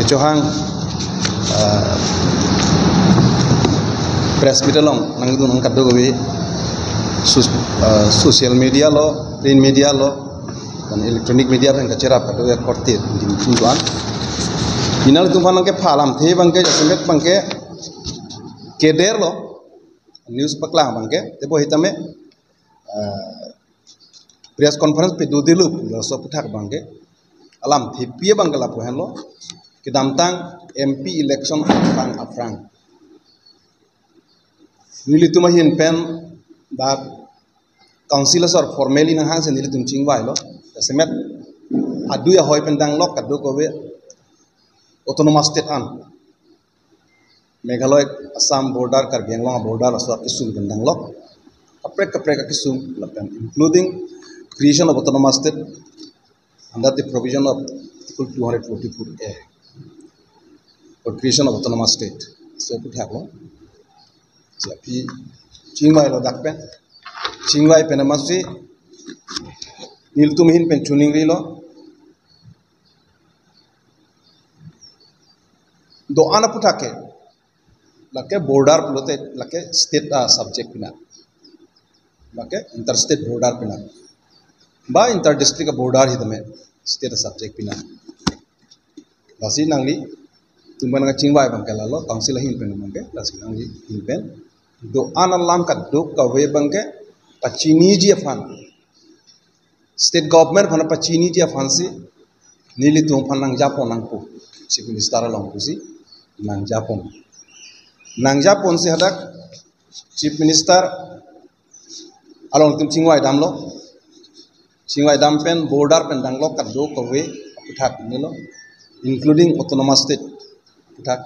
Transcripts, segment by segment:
Johang press meet along nang dun angkat dogo we social media lo, print media lo, dan electronic media kan kacerap kado ya kortir di tujuan. Inal tumpan angke phalam the bangke jasemet bangke keder lo news paklang bangke tebo hitame press conference pe do dilup lo so puthak bangke alam the pie bangkala pohen lo kedamtang MP election afrang nilitum hin pen da councilors or formally na han se nilitum chingwai lo semet adu ya hoy pendang lok kadu ko we autonomous state an Meghalaya Assam border Karbi Anglong border aso kisum pendang lok aprek kisum lapen including creation of autonomous state under the provision of Article 244A for creation of autonomous state. So put have lo. So pi chingwai lo dakpen chingwai penamasi niltum hin pen tuning ri lo do ana putake lake border pulote lake state subject pina lake interstate border pina ba inter district border hidame state subject pina lasi nangli tumban nga chingwai bangkala lo council hin pen bangke lasi nangli hin pen do ana lam ka do ka we bangke pachini ji afan state government phana pachini ji afan si nili tum phanang japon nangpu chief minister along pusi nang japon si hadak chief minister along tum chingwai dam lo chingwai dam pen border pen danglo ka do ka we puthak nilo including autonomous state puthak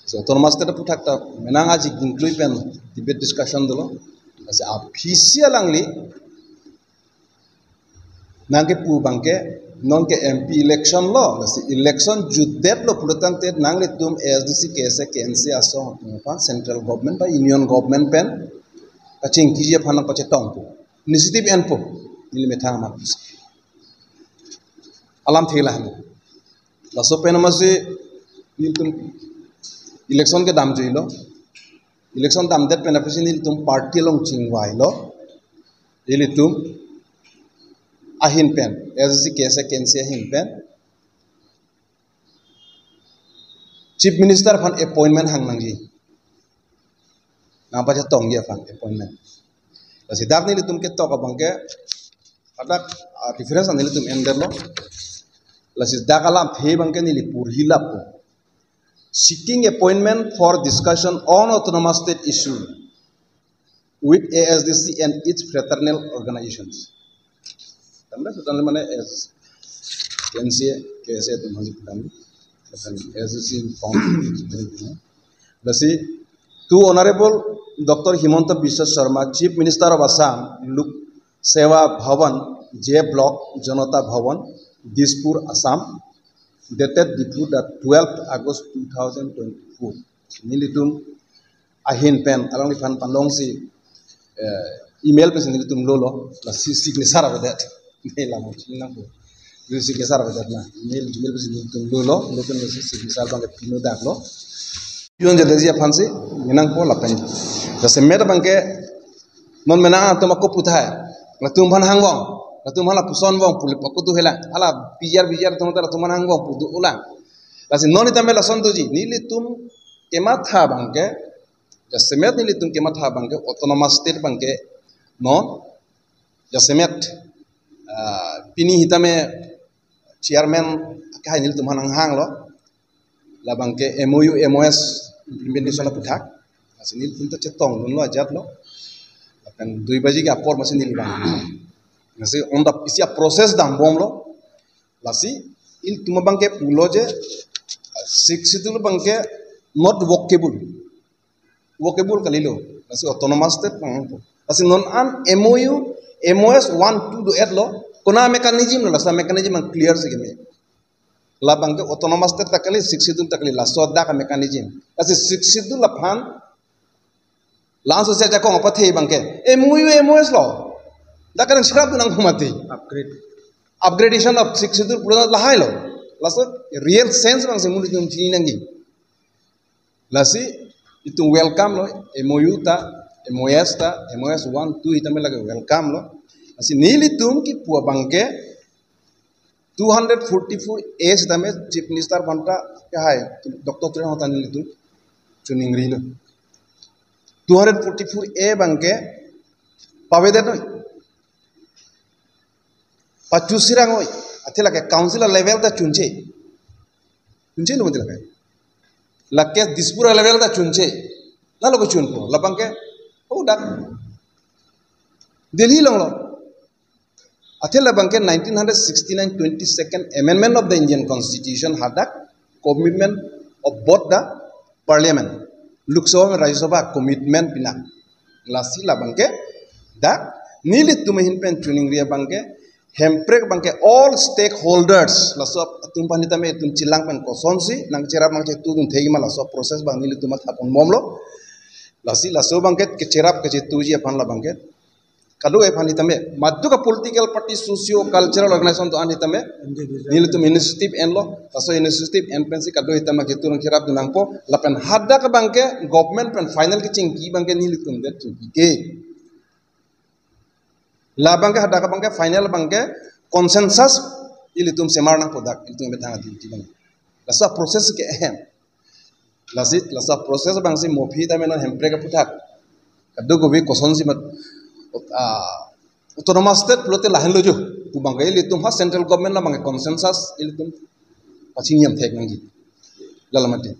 so autonomous state puthak ta menang aji include pen debate discussion dolo as official angli nangke pu bangke non ke MP election lo lasi election judet lo pulutan te nangli tum SDC kese KNC aso pa central government ba union government pen kaching kije phana pache tongpu initiative enpo nil metha ma alam thela han laso pen mase nil tum election ke dam joilo election dam det pen apesi nil tum party long chingwai lo nil tum ahin pen SDC kese KNC ahin pen chief minister phan appointment hang nangji na pacha tong ye phan appointment lasi dak ni tum ke to ka bangke adak difference ni tum ender lo lasi dak alam the bangke ni pur hilap seeking appointment for discussion on autonomous state issue with ASDC and its fraternal organizations tamra total mane as KNC KSA tum hangi tam ASDC found lasi to honorable Dr. Himanta Biswa Sharma, Chief Minister of Assam, Lok Seva Bhavan, J Block, Janata Bhavan, Dispur, Assam, dated the 12th August 2024. Nilitum ahin pen, along with Pandong si email person nilitum lolo, la signature of that. Mail amo chinambo. You signature of that na. Email person nilitum lolo, local signature bang pino daklo. Yon jadezia fancy minang po lapen jase meta bangke non menang to mako puthai la tum bhan hangwang la tum hala puson wang pulip ko tu hela ala bijar to mata tum hangwang pudu ulang lasi non itame la son tuji nili tum kematha bangke jase met nili tum kematha bangke autonomous state bangke non jase met pini hitame chairman kai nili tum hang lo la bangke MOU MOS implementation la puthak asinil punta chetong lo ajat lo akan 2 baji ke apor masih nil bang nasi on the isia process dam bom lo lasi il tuma bangke pulo je siksidul bangke not workable kalilo nasi autonomous state bang lasi non an MOU MOS 1 2 do et lo kona mechanism lo sa mechanism clear se game labang ke autonomous state takali siksidul takali la soda ka mechanism asi siksidul la phan lanso se ja ko ngapathe bangke MOU MOS lo dakan scrap nang humati upgradation of siksidul pura lahai lo lasot real sense bang se muli tum chini nangi lasi itu welcome lo MOU ta MOS 1 2 itame lage welcome lo lasi nili tum ki pua bangke 244 A itame chief minister banta ke hai dr tre hota nili tum chuningri lo 244 A bangke paveder no pachusirang oi athila ke councilor level ta chunche no mati lakke dispura level ta chunche na logo chunpo lapang ke dak delhi long lo athila bang ke 1969 22nd amendment of the Indian Constitution had that commitment of both the parliament Lok Sabha and Rajya Sabha commitment pina lasi labang ke dak nilit tumehin pen tuning ria bang ke hemprek bangke all stakeholders laso tum panita me tum chilang pen kosonsi nang chera bangke tu tum thegi mala so process bang nili tumat hapon momlo lasi laso bangke ke cherap ke tu ji apan la bangke kadu e panita me maddu ka political party socio cultural organization to anita me nili tum initiative en lo laso initiative en pensi kadu hitama ke tu nang cherap dunang po lapen hadda ka bangke government pen final ke chingki bangke nili tum det ke la bangke hada ka bangke final bangke consensus ilitum semarna podak ilitum betanga di bang lasa proses ke ehem lasa proses bangsi mofi da menon hempre ka putak kadu gobi kosonsi mat autonomous state plote lahen lojo tu bangke ilitum ha central government la bangke consensus ilitum pachiniam thek nangi lalamati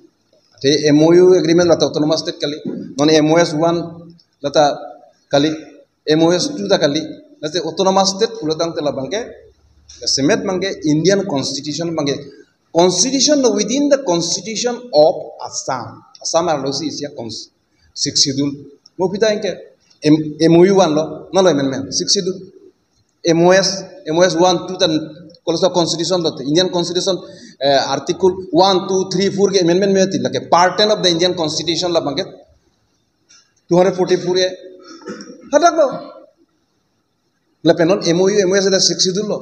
te MOU agreement lata autonomous state kali non MOS 1 lata kali MOS 2 da kali nase autonomous state pulotang tela bangke semet bangke Indian constitution bangke constitution within the constitution of Assam alosi isia 6 schedule mo pita inke MOU 1 lo no lo amendment 6 schedule MOS 1 2 tan kolso constitution lo Indian constitution article 1 2 3 4 ke amendment me ti lake part 10 of the Indian constitution la bangke 244 hadak lo lapenon MOU MOS ada 6 schedule lo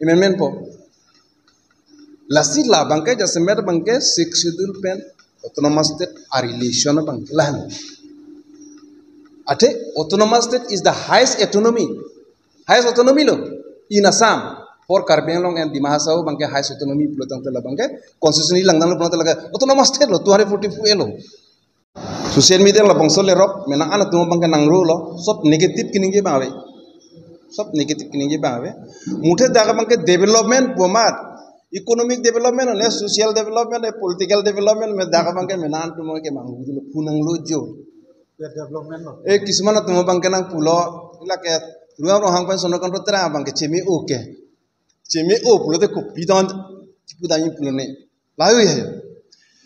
amendment po lasi la bangke jasemer bangke 6 schedule pen autonomous state a relation bangke lan ate autonomous state is the highest autonomy lo in Assam for Karbi Anglong and Dima Hasao bangke highest autonomy pulotang tela bangke constitutionally langdang lo pulotang tela autonomous state lo 244 lo social media la bangso le rop menang ana tumo bangke nangru lo sob negative kiningi bawe muthe daga bangke development pomat economic development and social development and political development me daga bangke menan tumo ke mangu lo punang lo jo development lo e kismana tumo bangke nang pulo ila ke ruang ro hang pan sono kan rotra bangke chemi o pulo de ko pidon pudani pulo ne layo ye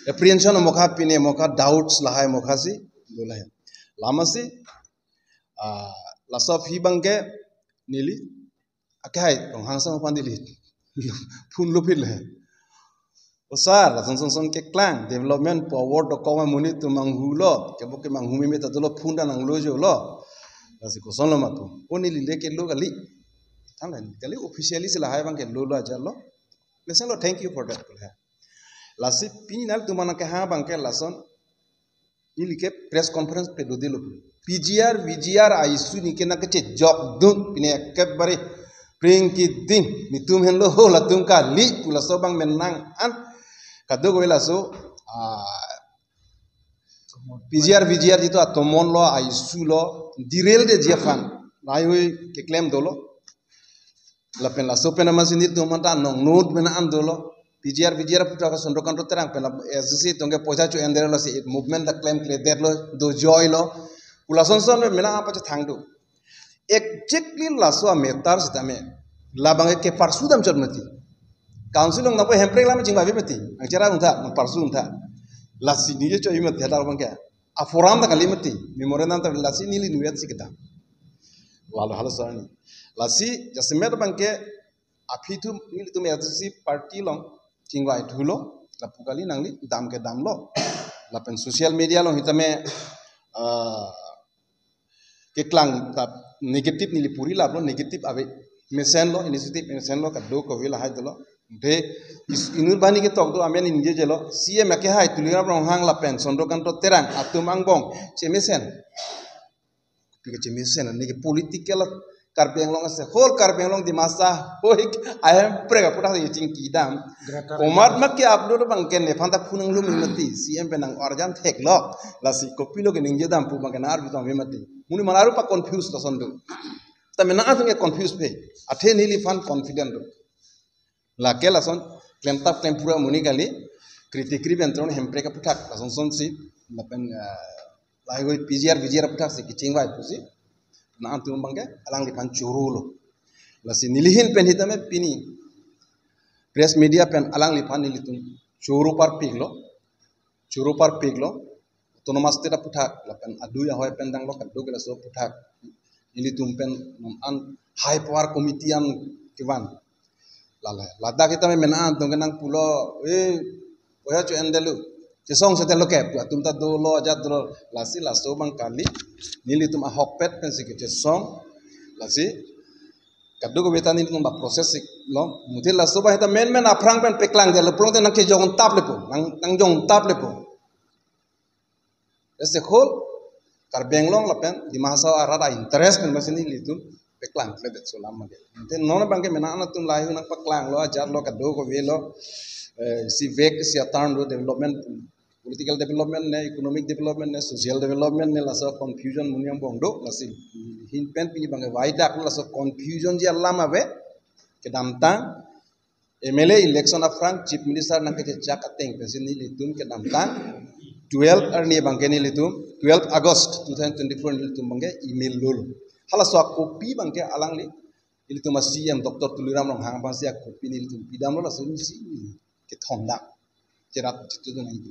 apprehension mokha pine mokha doubts lahai mokha si dolai lamasi lasa phi bangke nili akai tong hangsa pandili phun lo phil hai osar son ke klang development power to koma muni tu manghulo ke boke manghumi me tadolo phun da nang lo jo lo lasi ko son lo matu oni li leke lo gali thangan gali officially se lahai bang ke lo ajalo listen lo thank you for that lasi pinal tu mana ke ha bang ke lason nili ke press conference pe do dilo PGR VGR ISU ni kena kece jok dun pine ekebare pring ki din nitum henlo ho latum ka li pula sobang menang an kado goela so PGR VGR jito atomon lo ISU lo direl de jefan nai hoi ke claim dolo lapen la so pena masinir to manta nong note mena an dolo PGR putra ka sondro kan terang pena SC tonge poisa chu endere lo si movement la claim clear der lo do joy lo Ulasan son mena apa cah thang tu, exactly laso ametar sita me, labang ke parsu dam cer mati, council orang nampak hempre lama cing babi mati, angcara unta, parsu unta, lasi ni je coy mati ada orang ke, aforam tak kali mati, memori nanti lasi ni li nuat si kita, lalu hal soalnya, lasi jasmer bangke, api tu ni tu me si party long, cing bayi tu lo, lapu kali nangli dam ke dam lo, lapen sosial media long kita me keklang tap negatif nili puri lah lo negatif abe mesen lo inisiatif mesen lo kado ko vila hai lo de inur bani ke tok do amen in je jelo CM ke hai tulinga rong hang la pen Sondokanto terang atum angbong chemisen pika chemisen ni ke political Karbiang long ase whole Karbiang long di masa hoik ayam prega puta di cingki dam umat mak ke upload bang ken ne phanta phunang lu mati CM penang organ thek lo la si copy lo ke ninge dam pu bang nar bitom mati muni manaru pa confused to sondu tame na atung ke confused pe athe nili fan confident la ke la son klem pura muni kali kritik bentron hempre ka putak la son si la pen la go PGR putak si kicing bai pusi na antum bangke alang lipan curulo la si nilihin pen hitame pini press media pen alang lipan nilitum curu par piglo autonomous tera putak la pen adu ya hoy pen dang lo kaddo gela so putak nilitum pen an high power committee an kiwan lada kita mena antum kenang pulo oya cu endelu cisong setelo kep atum ta do lo ajat do lasi laso bang kali nili tum ahokpet pen sik cisong lasi kaddo ko betani tum ba proses sik lo mutil laso ba heta men aprang pen peklang de leprong te nak ke jong tap lepo nang jong tap lepo ese khol kar benglong lapen di mahasa arada interest pen masini litum peklang kledet solama de te non bangke mena anatum layu nang peklang lo ajat lo kaddo ko velo si vek si atan do development political development ne economic development ne social development ne lasa confusion muniam bongdo lasi hin pen pini bangke waida ko lasa confusion ji allama be ke damtang MLA election of frank chief minister nang ke jakateng pesini litum ke damtang 12 arni bangke ni litum 12 August 2024 ni litum bangke email lolo hala so copy bangke alang li litum CM Dr. Tuliram rong hang bangsia copy ni litum pidam lo lasu si ke thonda cerat citu do nai